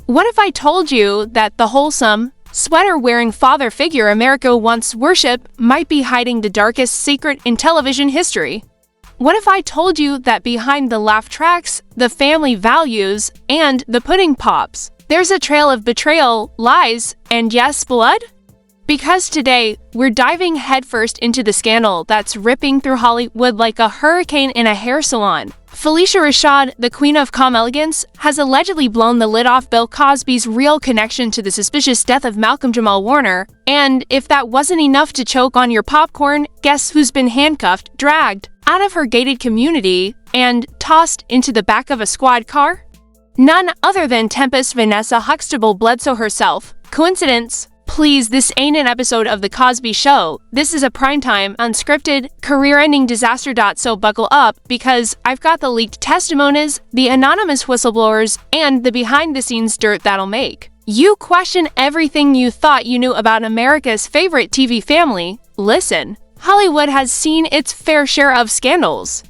What if I told you that the wholesome, sweater-wearing father figure America once worshipped might be hiding the darkest secret in television history? What if I told you that behind the laugh tracks, the family values, and the pudding pops, there's a trail of betrayal, lies, and yes, blood? Because today, we're diving headfirst into the scandal that's ripping through Hollywood like a hurricane in a hair salon. Phylicia Rashad, the queen of calm elegance, has allegedly blown the lid off Bill Cosby's real connection to the suspicious death of Malcolm Jamal Warner. And if that wasn't enough to choke on your popcorn, guess who's been handcuffed, dragged out of her gated community, and tossed into the back of a squad car? None other than Tempestt Bledsoe herself. Coincidence? Please, this ain't an episode of The Cosby Show. This is a primetime, unscripted, career-ending disaster. So buckle up, because I've got the leaked testimonies, the anonymous whistleblowers, and the behind-the-scenes dirt that'll make you question everything you thought you knew about America's favorite TV family. Listen, Hollywood has seen its fair share of scandals.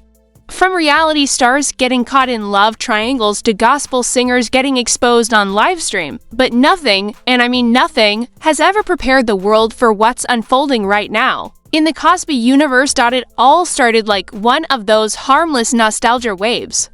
From reality stars getting caught in love triangles to gospel singers getting exposed on livestream, but nothing, and I mean nothing, has ever prepared the world for what's unfolding right now. In the Cosby universe, it all started like one of those harmless nostalgia waves.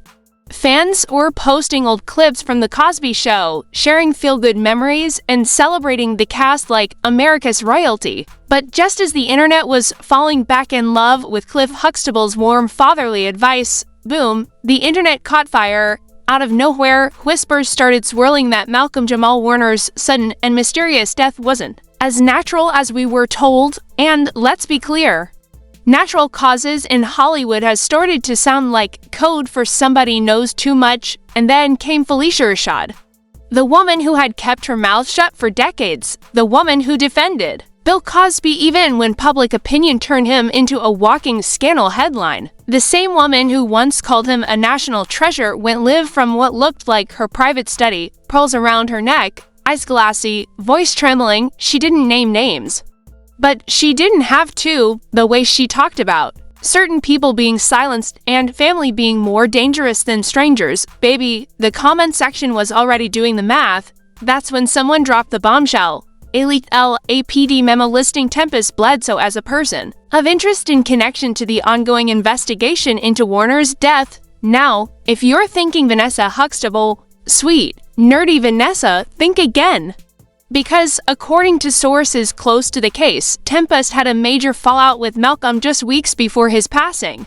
Fans were posting old clips from The Cosby Show, sharing feel-good memories, and celebrating the cast like America's royalty. But just as the internet was falling back in love with Cliff Huxtable's warm fatherly advice, boom, the internet caught fire. Out of nowhere, whispers started swirling that Malcolm Jamal Warner's sudden and mysterious death wasn't as natural as we were told, and let's be clear, natural causes in Hollywood has started to sound like code for somebody knows too much. And then came Phylicia Rashad, the woman who had kept her mouth shut for decades, the woman who defended Bill Cosby even when public opinion turned him into a walking scandal headline. The same woman who once called him a national treasure went live from what looked like her private study, pearls around her neck, eyes glassy, voice trembling. She didn't name names. But she didn't have to, the way she talked about certain people being silenced and family being more dangerous than strangers. Baby, the comment section was already doing the math. That's when someone dropped the bombshell. A leaked LAPD memo listing Tempestt Bledsoe as a person of interest in connection to the ongoing investigation into Warner's death. Now, if you're thinking Vanessa Huxtable, sweet, nerdy Vanessa, think again. Because, according to sources close to the case, Tempestt had a major fallout with Malcolm just weeks before his passing.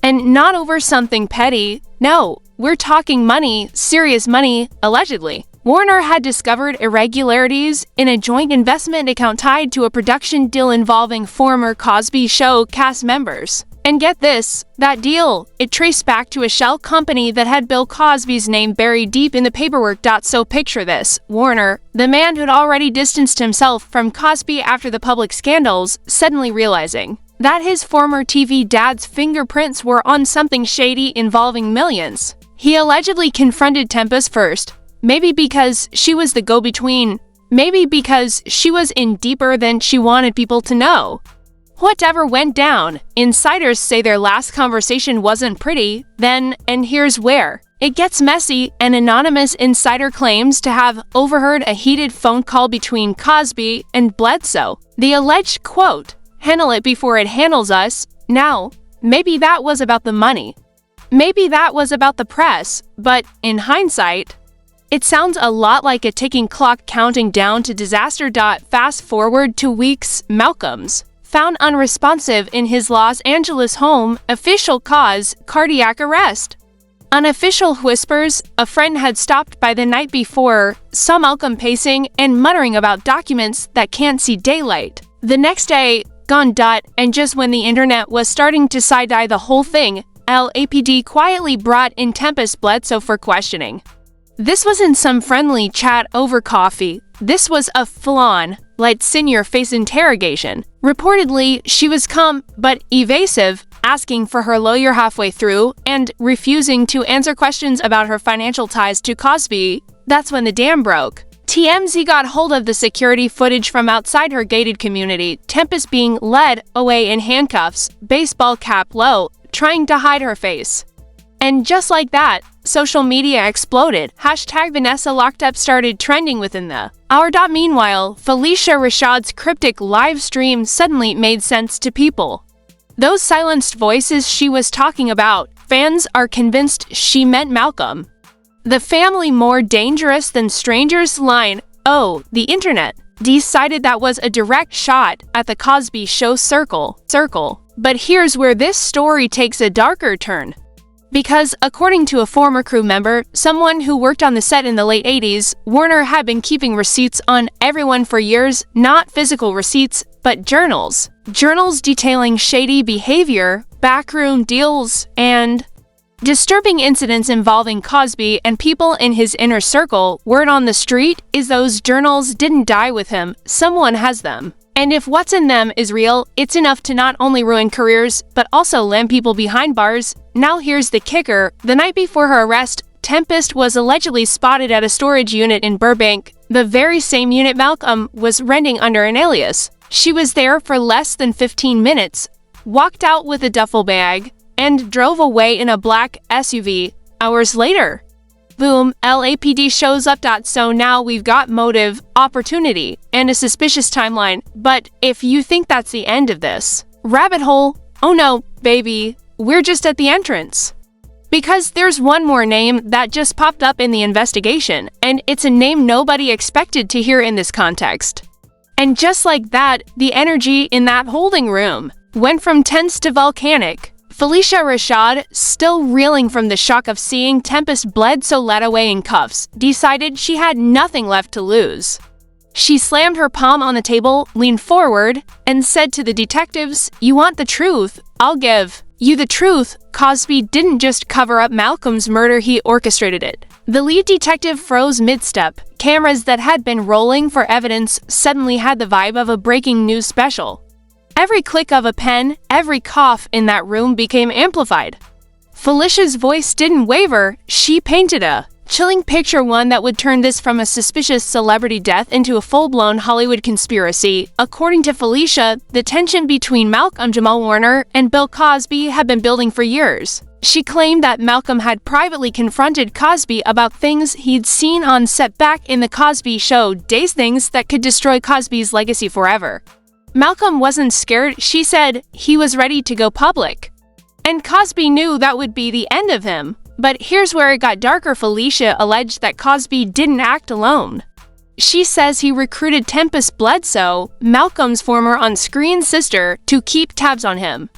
And not over something petty. No, we're talking money, serious money, allegedly. Warner had discovered irregularities in a joint investment account tied to a production deal involving former Cosby Show cast members. And get this, that deal, it traced back to a shell company that had Bill Cosby's name buried deep in the paperwork. So picture this, Warner, the man who'd already distanced himself from Cosby after the public scandals, suddenly realizing that his former TV dad's fingerprints were on something shady involving millions. He allegedly confronted Tempestt first, maybe because she was the go-between, maybe because she was in deeper than she wanted people to know. Whatever went down, insiders say their last conversation wasn't pretty, then, and here's where it gets messy. An anonymous insider claims to have overheard a heated phone call between Cosby and Bledsoe. The alleged quote, "Handle it before it handles us." Now, maybe that was about the money. Maybe that was about the press, but in hindsight, it sounds a lot like a ticking clock counting down to disaster. Fast forward 2 weeks, Malcolm's found unresponsive in his Los Angeles home. Official cause, cardiac arrest. Unofficial whispers, a friend had stopped by the night before, saw Malcolm pacing and muttering about documents that can't see daylight. The next day, gone. And just when the internet was starting to side-eye the whole thing, LAPD quietly brought in Tempestt Bledsoe for questioning. This wasn't some friendly chat over coffee. This was a full-on, lights-in-your-face interrogation. Reportedly, she was calm but evasive, asking for her lawyer halfway through and refusing to answer questions about her financial ties to Cosby. That's when the dam broke. TMZ got hold of the security footage from outside her gated community, Tempestt being led away in handcuffs, baseball cap low, trying to hide her face. And just like that, social media exploded. Hashtag Vanessa Locked Up started trending within the hour. Meanwhile, Phylicia Rashad's cryptic live stream suddenly made sense to people. Those silenced voices she was talking about, fans are convinced she meant Malcolm. The family more dangerous than strangers line, oh, the internet, decided that was a direct shot at the Cosby Show circle. But here's where this story takes a darker turn. Because, according to a former crew member, someone who worked on the set in the late 80s, Warner had been keeping receipts on everyone for years, not physical receipts, but journals. Journals detailing shady behavior, backroom deals, and disturbing incidents involving Cosby and people in his inner circle. Word on the street is those journals didn't die with him, someone has them. And if what's in them is real, it's enough to not only ruin careers, but also land people behind bars. Now here's the kicker. The night before her arrest, Tempestt was allegedly spotted at a storage unit in Burbank, the very same unit Malcolm was renting under an alias. She was there for less than 15 minutes, walked out with a duffel bag, and drove away in a black SUV hours later. Boom, LAPD shows up. So now we've got motive, opportunity, and a suspicious timeline. But if you think that's the end of this rabbit hole, oh no, baby, we're just at the entrance. Because there's one more name that just popped up in the investigation, and it's a name nobody expected to hear in this context. And just like that, the energy in that holding room went from tense to volcanic. Phylicia Rashad, still reeling from the shock of seeing Tempestt Bledsoe led away in cuffs, decided she had nothing left to lose. She slammed her palm on the table, leaned forward, and said to the detectives, "You want the truth? I'll give you the truth. Cosby didn't just cover up Malcolm's murder, he orchestrated it." The lead detective froze mid-step. Cameras that had been rolling for evidence suddenly had the vibe of a breaking news special. Every click of a pen, every cough in that room became amplified. Phylicia's voice didn't waver. She painted a chilling picture, one that would turn this from a suspicious celebrity death into a full-blown Hollywood conspiracy. According to Phylicia, the tension between Malcolm Jamal Warner and Bill Cosby had been building for years. She claimed that Malcolm had privately confronted Cosby about things he'd seen on set back in the Cosby Show days, things that could destroy Cosby's legacy forever. Malcolm wasn't scared, she said. He was ready to go public. And Cosby knew that would be the end of him. But here's where it got darker. Phylicia alleged that Cosby didn't act alone. She says he recruited Tempestt Bledsoe, Malcolm's former on-screen sister, to keep tabs on him.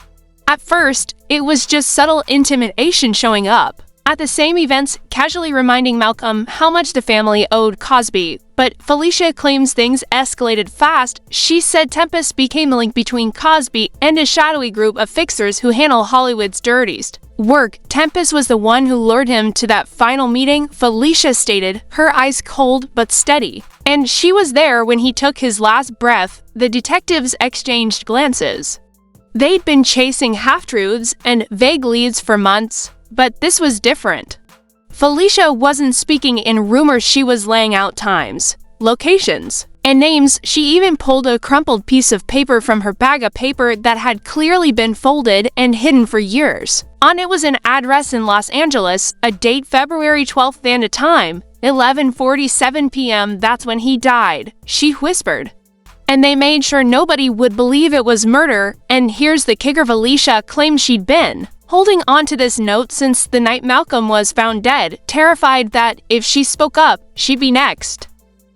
At first, it was just subtle intimidation, showing up at the same events, casually reminding Malcolm how much the family owed Cosby. But Phylicia claims things escalated fast. She said Tempestt became the link between Cosby and a shadowy group of fixers who handle Hollywood's dirtiest work. Tempestt was the one who lured him to that final meeting, Phylicia stated, her eyes cold but steady. And she was there when he took his last breath. The detectives exchanged glances. They'd been chasing half-truths and vague leads for months, but this was different. Phylicia wasn't speaking in rumors, she was laying out times, locations, and names. She even pulled a crumpled piece of paper from her bag, a paper that had clearly been folded and hidden for years. On it was an address in Los Angeles, a date February 12th, and a time, 11:47 p.m. That's when he died, she whispered. And they made sure nobody would believe it was murder. And here's the kicker, Phylicia claimed she'd been holding on to this note since the night Malcolm was found dead, terrified that if she spoke up, she'd be next.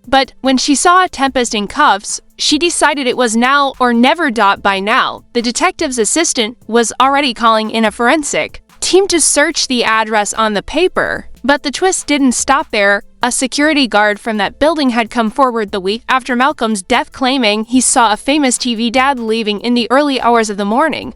But when she saw Tempestt in cuffs, she decided it was now or never. By now, the detective's assistant was already calling in a forensic team to search the address on the paper. But the twist didn't stop there. A security guard from that building had come forward the week after Malcolm's death, claiming he saw a famous TV dad leaving in the early hours of the morning.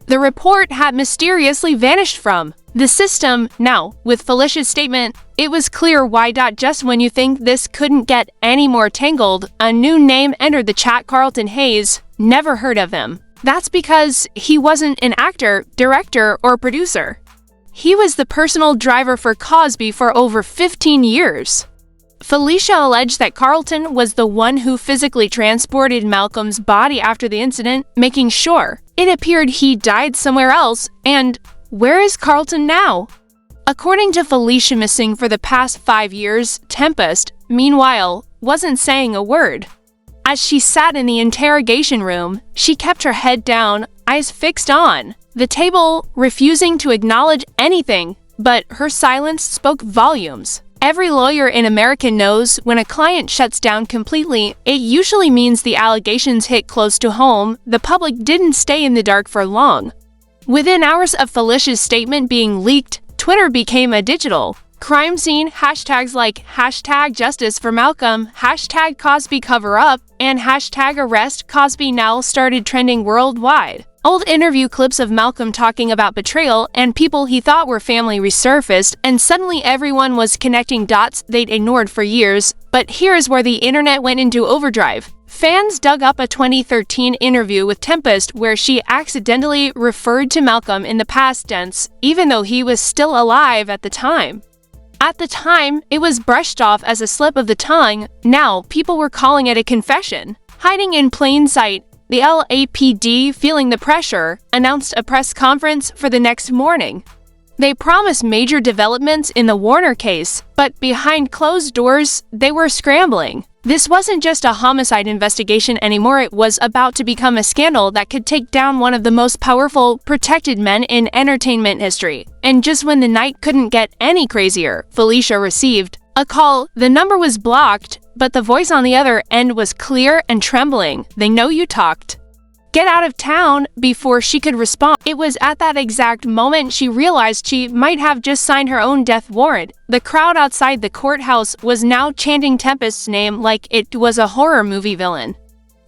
The report had mysteriously vanished from the system. Now, with Phylicia's statement, it was clear why. Just when you think this couldn't get any more tangled, a new name entered the chat: Carlton Hayes. Never heard of him. That's because he wasn't an actor, director, or producer. He was the personal driver for Cosby for over 15 years. Phylicia alleged that Carlton was the one who physically transported Malcolm's body after the incident, making sure it appeared he died somewhere else. And where is Carlton now? According to Phylicia, missing for the past 5 years, Tempestt, meanwhile, wasn't saying a word. As she sat in the interrogation room, she kept her head down, eyes fixed on the table, refusing to acknowledge anything, but her silence spoke volumes. Every lawyer in America knows when a client shuts down completely, it usually means the allegations hit close to home. The public didn't stay in the dark for long. Within hours of Phylicia's statement being leaked, Twitter became a digital crime scene. Hashtags like #Justice for Malcolm, #Cosby cover up, and #Arrest Cosby now started trending worldwide. Old interview clips of Malcolm talking about betrayal and people he thought were family resurfaced, and suddenly everyone was connecting dots they'd ignored for years. But here's where the internet went into overdrive. Fans dug up a 2013 interview with Tempestt where she accidentally referred to Malcolm in the past tense, even though he was still alive at the time. At the time, it was brushed off as a slip of the tongue. Now, people were calling it a confession. Hiding in plain sight, the LAPD, feeling the pressure, announced a press conference for the next morning. They promised major developments in the Warner case, but behind closed doors, they were scrambling. This wasn't just a homicide investigation anymore, it was about to become a scandal that could take down one of the most powerful, protected men in entertainment history. And just when the night couldn't get any crazier, Phylicia received a call. The number was blocked, but the voice on the other end was clear and trembling. "They know you talked. Get out of town," before she could respond. It was at that exact moment she realized she might have just signed her own death warrant. The crowd outside the courthouse was now chanting Tempest's name like it was a horror movie villain.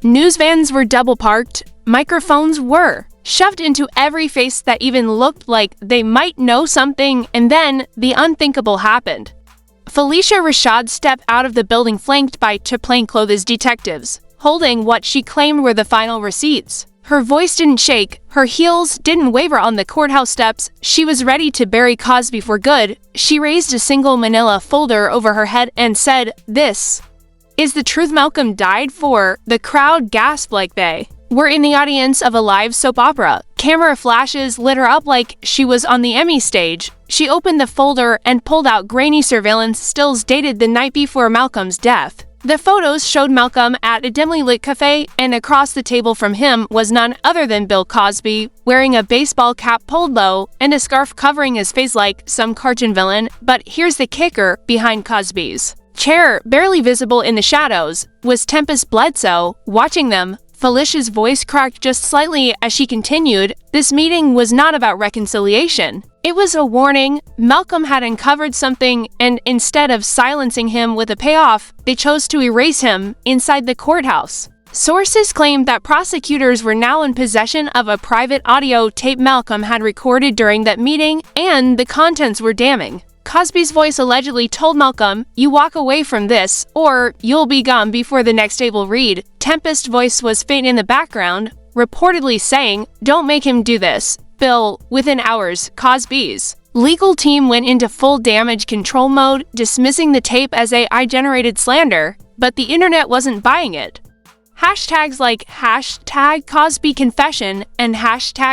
News vans were double parked, microphones were shoved into every face that even looked like they might know something, and then the unthinkable happened. Phylicia Rashad stepped out of the building flanked by two plainclothes detectives, holding what she claimed were the final receipts. Her voice didn't shake, her heels didn't waver on the courthouse steps. She was ready to bury Cosby for good. She raised a single manila folder over her head and said, "This is the truth Malcolm died for." The crowd gasped like they were in the audience of a live soap opera. Camera flashes lit her up like she was on the Emmy stage. She opened the folder and pulled out grainy surveillance stills dated the night before Malcolm's death. The photos showed Malcolm at a dimly lit cafe, and across the table from him was none other than Bill Cosby, wearing a baseball cap pulled low and a scarf covering his face like some cartoon villain. But here's the kicker: behind Cosby's chair, barely visible in the shadows, was Tempestt Bledsoe, watching them. Phylicia's voice cracked just slightly as she continued, "This meeting was not about reconciliation. It was a warning. Malcolm had uncovered something, and instead of silencing him with a payoff, they chose to erase him inside the courthouse." Sources claimed that prosecutors were now in possession of a private audio tape Malcolm had recorded during that meeting, and the contents were damning. Cosby's voice allegedly told Malcolm, "You walk away from this, or you'll be gone before the next tape will read." Tempest's voice was faint in the background, reportedly saying, "Don't make him do this, Bill." Within hours, Cosby's legal team went into full damage control mode, dismissing the tape as AI-generated slander, but the internet wasn't buying it. Hashtags like #Cosby Confession and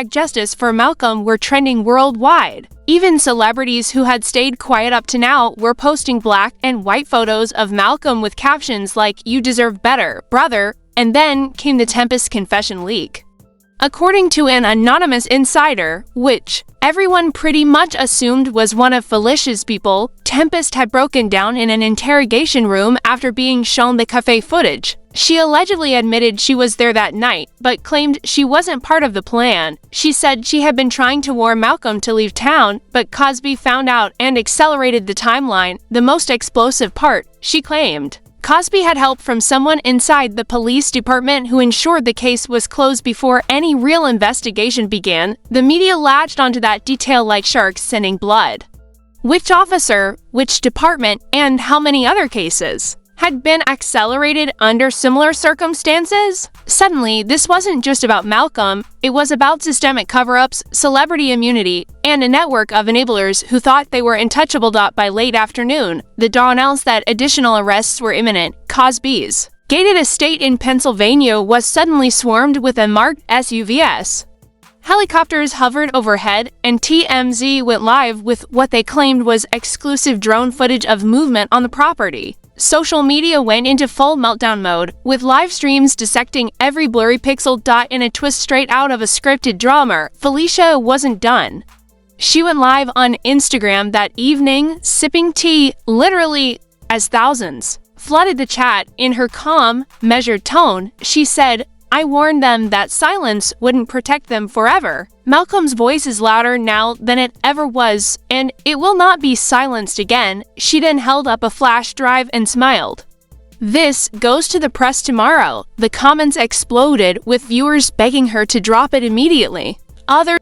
#Justice for Malcolm were trending worldwide. Even celebrities who had stayed quiet up to now were posting black and white photos of Malcolm with captions like, "You deserve better, brother." And then came the Tempest confession leak. According to an anonymous insider, which everyone pretty much assumed was one of Phylicia's people, Tempest had broken down in an interrogation room after being shown the cafe footage. She allegedly admitted she was there that night, but claimed she wasn't part of the plan. She said she had been trying to warn Malcolm to leave town, but Cosby found out and accelerated the timeline. The most explosive part, she claimed, Cosby had help from someone inside the police department who ensured the case was closed before any real investigation began. The media latched onto that detail like sharks scenting blood. Which officer, which department, and how many other cases had been accelerated under similar circumstances? Suddenly, this wasn't just about Malcolm, it was about systemic cover-ups, celebrity immunity, and a network of enablers who thought they were untouchable. By late afternoon, the Dawn announced that additional arrests were imminent. Cosby's gated estate in Pennsylvania was suddenly swarmed with a marked SUVs. Helicopters hovered overhead, and TMZ went live with what they claimed was exclusive drone footage of movement on the property. Social media went into full meltdown mode, with live streams dissecting every blurry pixel dot in a twist straight out of a scripted drama. Phylicia wasn't done. She went live on Instagram that evening, sipping tea, literally as thousands flooded the chat. In her calm, measured tone, she said, "I warned them that silence wouldn't protect them forever. Malcolm's voice is louder now than it ever was, and it will not be silenced again." She then held up a flash drive and smiled. "This goes to the press tomorrow." The comments exploded, with viewers begging her to drop it immediately. Others